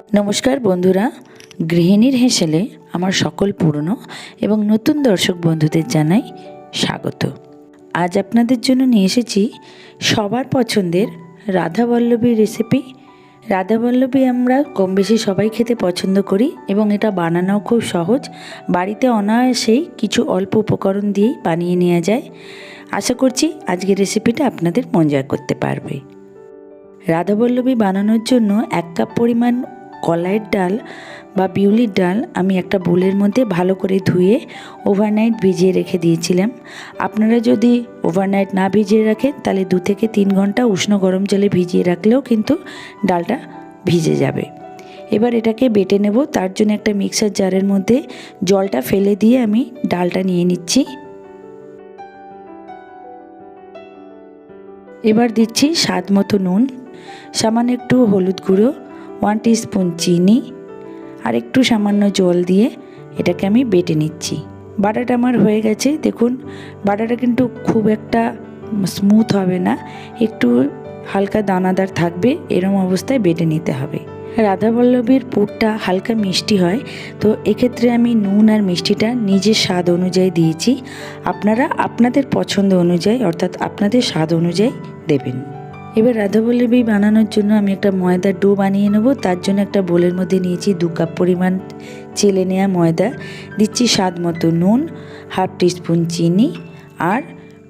নমস্কার বন্ধুরা, গৃহিণীর হেসেলে আমার সকল পুরনো এবং নতুন দর্শক বন্ধুদের জানাই স্বাগত। আজ আপনাদের জন্য নিয়ে এসেছি সবার পছন্দের রাধাবল্লভী রেসিপি। রাধাবল্লভী আমরা কম বেশি সবাই খেতে পছন্দ করি এবং এটা বানানোও খুব সহজ। বাড়িতে অনায়াসেই কিছু অল্প উপকরণ দিয়েই বানিয়ে নেওয়া যায়। আশা করছি আজকের রেসিপিটা আপনাদের মজা করতে পারবে। রাধাবল্লভী বানানোর জন্য 1 কাপ পরিমাণ কলাইয়ের ডাল বা বিউলির ডাল আমি একটা বোলের মধ্যে ভালো করে ধুয়ে ওভারনাইট ভিজিয়ে রেখে দিয়েছিলাম। আপনারা যদি ওভারনাইট না ভিজিয়ে রাখেন তাহলে 2 থেকে 3 ঘন্টা উষ্ণ গরম জলে ভিজিয়ে রাখলেও কিন্তু ডালটা ভিজে যাবে। এবার এটাকে বেটে নেব। তার জন্য একটা মিক্সার জারের মধ্যে জলটা ফেলে দিয়ে আমি ডালটা নিয়ে নিচ্ছি। এবার দিচ্ছি স্বাদ মতো নুন, সামান্য একটু হলুদ গুঁড়ো, 1 টিস্পুন চিনি আর একটু সামান্য জল দিয়ে এটাকে আমি বেটে নিচ্ছি। বাটাটা আমার হয়ে গেছে। দেখুন, বাটাটা কিন্তু খুব একটা স্মুথ হবে না, একটু হালকা দানাদার থাকবে। এরম অবস্থায় বেটে নিতে হবে। রাধাবল্লভীর পুরটা হালকা মিষ্টি হয়, তো এক্ষেত্রে আমি নুন আর মিষ্টিটা নিজের স্বাদ অনুযায়ী দিয়েছি। আপনারা আপনাদের পছন্দ অনুযায়ী অর্থাৎ আপনাদের স্বাদ অনুযায়ী দেবেন। এবার রাধাবল্লভী বানানোর জন্য আমি একটা ময়দার ডো বানিয়ে নেব। তার জন্য একটা বোলের মধ্যে নিয়েছি 2 কাপ পরিমাণ চেলে নেওয়া ময়দা, দিচ্ছি স্বাদ মতো নুন, 1/2 টিস্পুন চিনি আর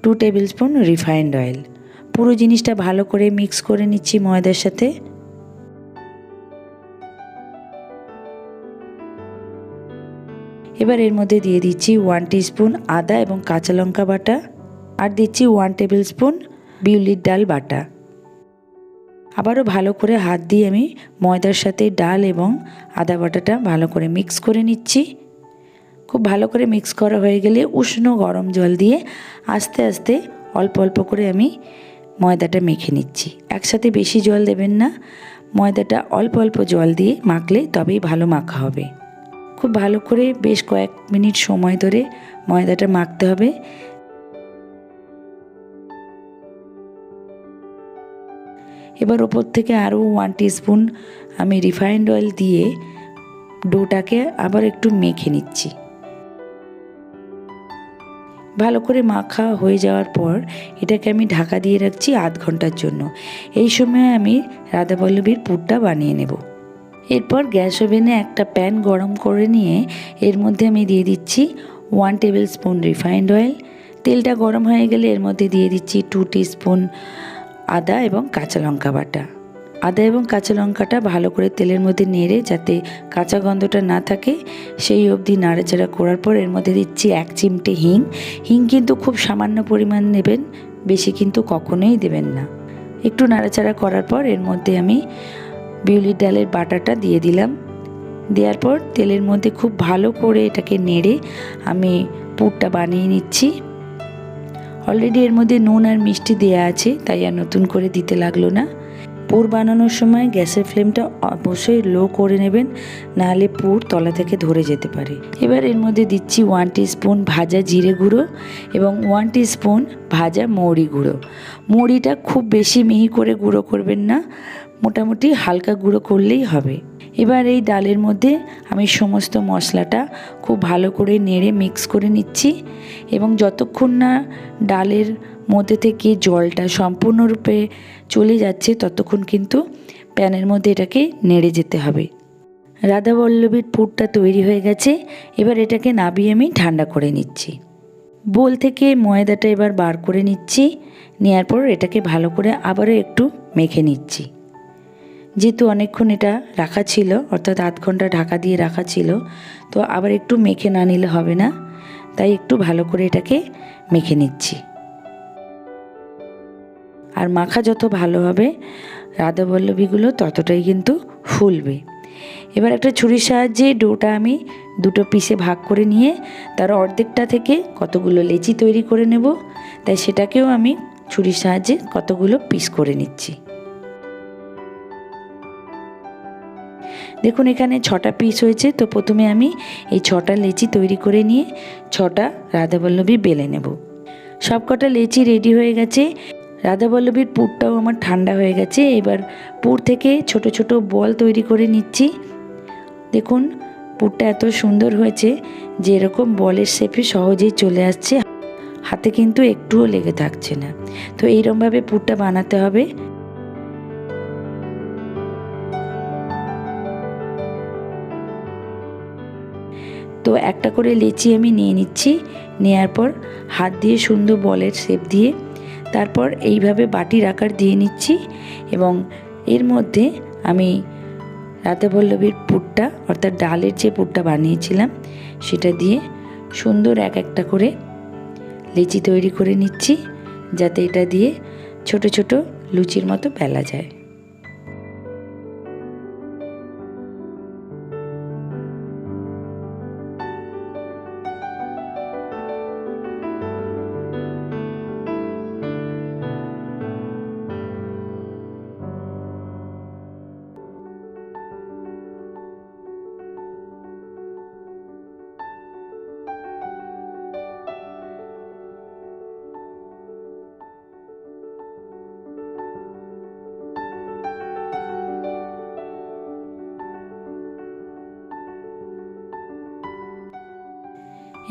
2 টেবিল স্পুন রিফাইন্ড অয়েল। পুরো জিনিসটা ভালো করে মিক্স করে নিচ্ছি ময়দার সাথে। এবার এর মধ্যে দিয়ে দিচ্ছি 1 টিস্পুন আদা এবং কাঁচা লঙ্কা বাটা আর দিচ্ছি 1 টেবিল স্পুন বিউলির ডাল বাটা। আবারও ভালো করে হাত দিয়ে আমি ময়দার সাথে ডাল এবং আদা বাটাটা ভালো করে মিক্স করে নিচ্ছি। খুব ভালো করে মিক্স করা হয়ে গেলে উষ্ণ গরম জল দিয়ে আস্তে আস্তে অল্প অল্প করে আমি ময়দাটা মেখে নিচ্ছি। একসাথে বেশি জল দেবেন না, ময়দাটা অল্প অল্প জল দিয়ে মাখলে তবেই ভালো মাখা হবে। খুব ভালো করে বেশ কয়েক মিনিট সময় ধরে ময়দাটা মাখতে হবে। এবার ওপর থেকে আরও 1 টিস্পুন আমি রিফাইন্ড অয়েল দিয়ে ডোটাকে আবার একটু মেখে নিচ্ছি। ভালো করে মাখা হয়ে যাওয়ার পর এটাকে আমি ঢাকা দিয়ে রাখছি আধ ঘন্টার জন্য। এই সময় আমি রাধাবল্লভীর পুরটা বানিয়ে নেব। এরপর গ্যাস ওভেনে একটা প্যান গরম করে নিয়ে এর মধ্যে আমি দিয়ে দিচ্ছি 1 টেবিল স্পুন রিফাইন্ড অয়েল। তেলটা গরম হয়ে গেলে এর মধ্যে দিয়ে দিচ্ছি 2 টিস্পুন আদা এবং কাঁচা লঙ্কা বাটা। আদা এবং কাঁচা লঙ্কাটা ভালো করে তেলের মধ্যে নেড়ে যাতে কাঁচা গন্ধটা না থাকে সেই অবধি নাড়াচাড়া করার পর এর মধ্যে দিচ্ছি 1 চিমটে হিং। হিং কিন্তু খুব সামান্য পরিমাণ নেবেন, বেশি কিন্তু কখনোই দেবেন না। একটু নাড়াচাড়া করার পর এর মধ্যে আমি বিউলির ডালের বাটাটা দিয়ে দিলাম। দেওয়ার পর তেলের মধ্যে খুব ভালো করে এটাকে নেড়ে আমি পুরটা বানিয়ে নিচ্ছি। অলরেডি এর মধ্যে নুন আর মিষ্টি দেওয়া আছে, তাই আর নতুন করে দিতে লাগলো না। পুর বানানোর সময় গ্যাসের ফ্লেমটা অবশ্যই লো করে নেবেন, নাহলে পুর তলা থেকে ধরে যেতে পারে। এবার এর মধ্যে দিচ্ছি 1 টিস্পুন ভাজা জিরে গুঁড়ো এবং 1 টিস্পুন ভাজা মৌরি গুঁড়ো। মৌরিটা খুব বেশি মিহি করে গুঁড়ো করবেন না, মোটামুটি হালকা গুঁড়ো করলেই হবে। এবার এই ডালের মধ্যে আমি সমস্ত মশলাটা খুব ভালো করে নেড়ে মিক্স করে নিচ্ছি এবং যতক্ষণ না ডালের মধ্যে থেকে জলটা সম্পূর্ণরূপে চলে যাচ্ছে ততক্ষণ কিন্তু প্যানের মধ্যে এটাকে নেড়ে যেতে হবে। রাধাবল্লভীর পুরটা তৈরি হয়ে গেছে। এবার এটাকে নামিয়ে আমি ঠান্ডা করে নিচ্ছি। বোল থেকে ময়দাটা এবার বার করে নিচ্ছি। নেওয়ার পর এটাকে ভালো করে আবারও একটু মেখে নিচ্ছি। যেহেতু অনেকক্ষণ এটা রাখা ছিল, অর্থাৎ আধ ঘন্টা ঢাকা দিয়ে রাখা ছিল, তো আবার একটু মেখে না নিলে হবে না, তাই একটু ভালো করে এটাকে মেখে নিচ্ছি। আর মাখা যত ভালো হবে রাধাবল্লভীগুলো ততটাই কিন্তু ফুলবে। এবার একটা ছুরির সাহায্যে ডোটা আমি 2টো পিসে ভাগ করে নিয়ে তার অর্ধেকটা থেকে কতগুলো লেচি তৈরি করে নেব, তাই সেটাকেও আমি ছুরির সাহায্যে কতগুলো পিস করে নিচ্ছি। দেখুন এখানে 6টা পিস হয়েছে। তো প্রথমে আমি এই 6টা লেচি তৈরি করে নিয়ে 6টা রাধাবল্লভী বেলে নেব। সবকটা লেচি রেডি হয়ে গেছে। রাধাবল্লভীর পুরটাও আমার ঠান্ডা হয়ে গেছে। এবার পুর থেকে ছোট ছোট বল তৈরি করে নিচ্ছি। দেখুন পুরটা এত সুন্দর হয়েছে যে এরকম বলের শেপে সহজেই চলে আসছে, হাতে কিন্তু একটুও লেগে থাকছে না। তো এইরকমভাবে পুরটা বানাতে হবে। তো একটা করে লেচি আমি নিয়ে নিচ্ছি, নেওয়ার পর হাত দিয়ে সুন্দর বলের শেপ দিয়ে তারপর এইভাবে বাটির আকার দিয়ে নিচ্ছি এবং এর মধ্যে আমি রাধাবল্লভীর পুরটা অর্থাৎ ডালের যে পুরটা বানিয়েছিলাম সেটা দিয়ে সুন্দর এক একটা করে লেচি তৈরি করে নিচ্ছি, যাতে এটা দিয়ে ছোট ছোট লুচির মতো বেলা যায়।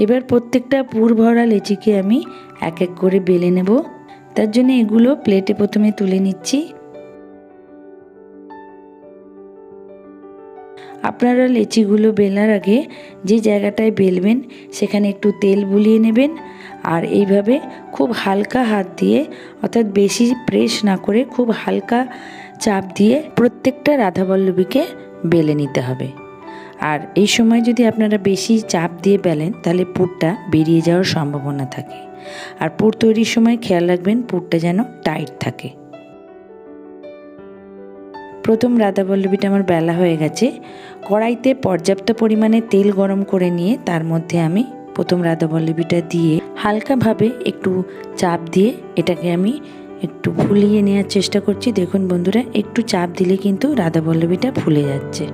এবার প্রত্যেকটা পুর ভরা লেচিকে আমি এক এক করে বেলে নেব। তার জন্য এগুলো প্লেটে প্রথমে তুলে নিচ্ছি। আপনারা লেচিগুলো বেলার আগে যে জায়গাটায় বেলবেন সেখানে একটু তেল বুলিয়ে নেবেন আর এইভাবে খুব হালকা হাত দিয়ে অর্থাৎ বেশি প্রেস না করে খুব হালকা চাপ দিয়ে প্রত্যেকটা রাধাবল্লভীকে বেলে নিতে হবে। আর এই সময় যদি আপনারা বেশি চাপ দিয়ে বেলেন তাহলে পুরটা বেরিয়ে যাওয়ার সম্ভাবনা থাকে। আর পুর তৈরির সময় খেয়াল রাখবেন পুরটা যেন টাইট থাকে। প্রথম রাধাবল্লভীটা আমার বেলা হয়ে গেছে। কড়াইতে পর্যাপ্ত পরিমাণে তেল গরম করে নিয়ে তার মধ্যে আমি প্রথম রাধাবল্লভীটা দিয়ে হালকাভাবে একটু চাপ দিয়ে এটাকে আমি একটু ফুলিয়ে নেওয়ার চেষ্টা করছি। দেখুন বন্ধুরা, একটু চাপ দিলে কিন্তু রাধাবল্লভীটা ফুলে যাচ্ছে।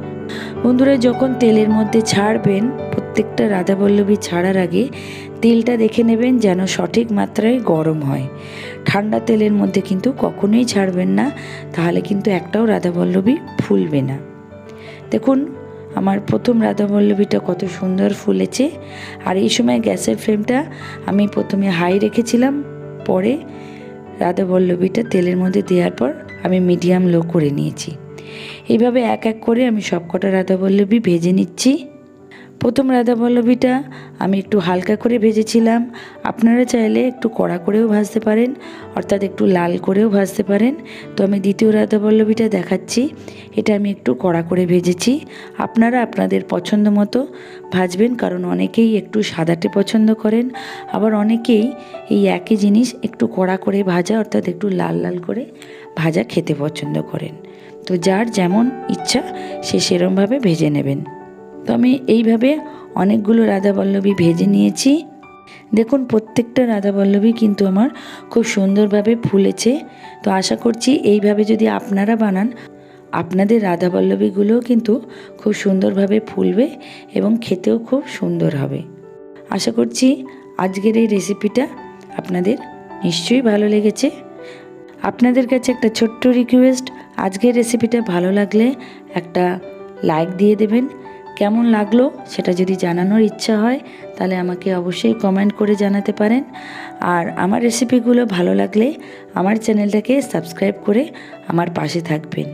বন্ধুরা, যখন তেলের মধ্যে ছাড়বেন প্রত্যেকটা রাধাবল্লভী ছাড়ার আগে তেলটা দেখে নেবেন যেন সঠিক মাত্রায় গরম হয়। ঠান্ডা তেলের মধ্যে কিন্তু কখনোই ছাড়বেন না, তাহলে কিন্তু একটাও রাধাবল্লভী ফুলবে না। দেখুন আমার প্রথম রাধাবল্লভীটা কত সুন্দর ফুলেছে। আর এই সময় গ্যাসের ফ্লেমটা আমি প্রথমে হাই রেখেছিলাম, পরে রাধাবল্লভীটা তেলের মধ্যে দেওয়ার পর আমি মিডিয়াম লো করে নিয়েছি। এইভাবে এক এক করে আমি সবকটা রাধাবল্লভী ভেজে নিচ্ছি। প্রথম রাধাবল্লভীটা আমি একটু হালকা করে ভেজেছিলাম, আপনারা চাইলে একটু কড়া করেও ভাজতে পারেন অর্থাৎ একটু লাল করেও ভাজতে পারেন। তো আমি দ্বিতীয় রাধাবল্লভীটা দেখাচ্ছি, এটা আমি একটু কড়া করে ভেজেছি। আপনারা আপনাদের পছন্দ মতো ভাজবেন, কারণ অনেকেই একটু সাদাটে পছন্দ করেন, আবার অনেকেই এই একই জিনিস একটু কড়া করে ভাজা অর্থাৎ একটু লাল লাল করে ভাজা খেতে পছন্দ করেন। তো যার যেমন ইচ্ছা সে সেরমভাবে ভেজে নেবেন। তো আমি এইভাবে অনেকগুলো রাধাবল্লভী ভেজে নিয়েছি। দেখুন প্রত্যেকটা রাধাবল্লভী কিন্তু আমার খুব সুন্দরভাবে ফুলেছে। তো আশা করছি এইভাবে যদি আপনারা বানান আপনাদের রাধাবল্লভীগুলোও কিন্তু খুব সুন্দরভাবে ফুলবে এবং খেতেও খুব সুন্দর হবে। আশা করছি আজকের এই রেসিপিটা আপনাদের নিশ্চয়ই ভালো লেগেছে। আপনাদের কাছে একটা ছোট্ট রিকোয়েস্ট, আজকের রেসিপিটা ভালো লাগলে একটা লাইক দিয়ে দেবেন। কেমন লাগলো সেটা যদি জানানোর ইচ্ছা হয় তাহলে আমাকে অবশ্যই কমেন্ট করে জানাতে পারেন। আর আমার রেসিপিগুলো ভালো লাগলে আমার চ্যানেলটাকে সাবস্ক্রাইব করে আমার পাশে থাকবেন।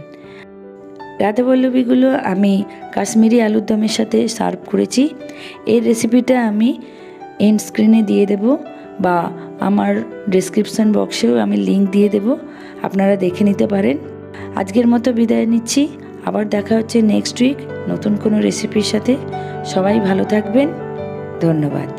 রাধাবল্লভীগুলো আমি কাশ্মীরি আলুর দমের সাথে সার্ভ করেছি। এই রেসিপিটা আমি এন্ড স্ক্রিনে দিয়ে দেব বা আমার ডেসক্রিপশন বক্সেও আমি লিংক দিয়ে দেব, আপনারা দেখে নিতে পারেন। আজকের মতো বিদায় নিচ্ছি, আবার দেখা হচ্ছে নেক্সট উইক নতুন কোনো রেসিপির সাথে। সবাই ভালো থাকবেন, ধন্যবাদ।